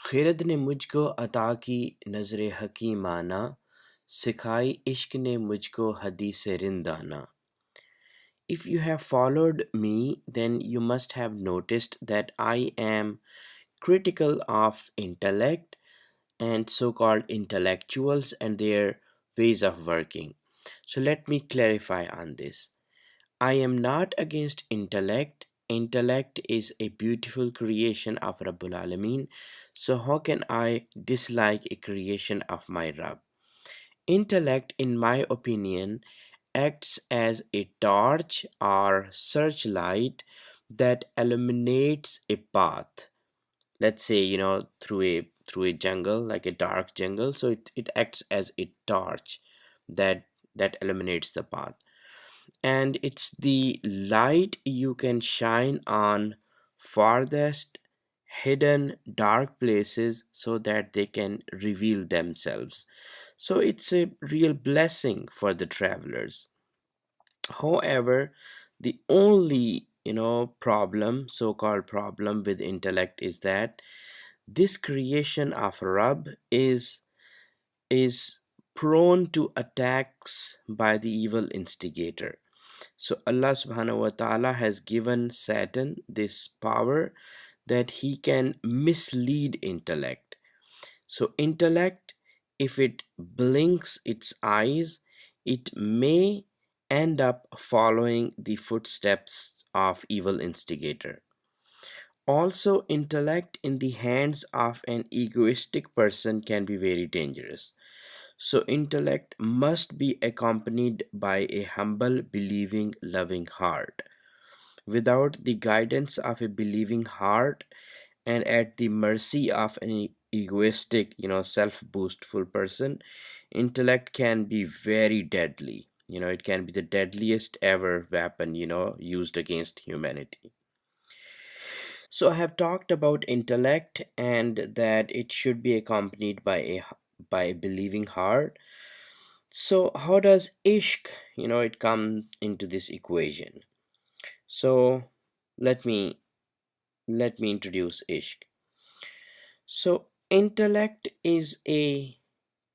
खिरद ने मुझको अता की नज़र हकीमाना, सिखाई इश्क ने मुझको हदीस-ए-रिंदाना. If you have followed me, then you must have noticed that I am critical of intellect and so-called intellectuals and their ways of working. So let me clarify on this. I am not against intellect. Intellect is a beautiful creation of Rabbul Alameen. So how can I dislike a creation of my Rabb? Intellect, in my opinion, acts as a torch or searchlight that illuminates a path. Let's say, through a jungle, like a dark jungle. So it acts as a torch that illuminates the path, and it's the light you can shine on farthest hidden dark places so that they can reveal themselves. So it's a real blessing for the travelers. However, the only problem, so-called problem with intellect is that this creation of Rab is prone to attacks by the evil instigator. So Allah subhanahu wa ta'ala has given Satan this power that he can mislead intellect. So intellect, if it blinks its eyes, it may end up following the footsteps of evil instigator. Also, intellect in the hands of an egoistic person can be very dangerous. So, intellect must be accompanied by a humble, believing, loving heart. Without the guidance of a believing heart and at the mercy of an egoistic, self-boastful person, intellect can be very deadly. It can be the deadliest ever weapon, used against humanity. So I have talked about intellect and that it should be accompanied by a believing heart. So how does ishq, it come into this equation? So let me introduce ishq. So intellect is a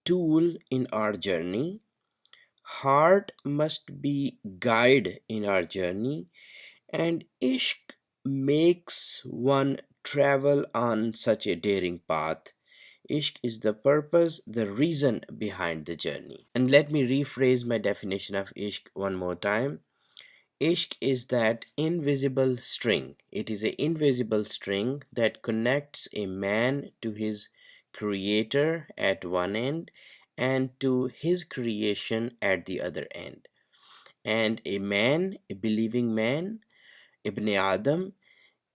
tool in our journey. Heart must be guide in our journey, and ishq makes one travel on such a daring path. Ishq is the purpose, the reason behind the journey. And let me rephrase my definition of ishq one more time. Ishq is that invisible string. It is an invisible string that connects a man to his creator at one end and to his creation at the other end. And a man, a believing man, Ibn Adam,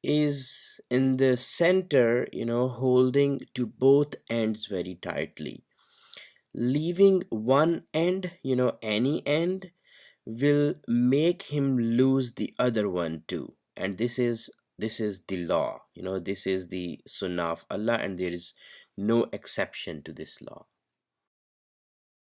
is in the center, holding to both ends very tightly. Leaving one end, any end, will make him lose the other one too. And this is the law. This is the sunnah of Allah, and there is no exception to this law.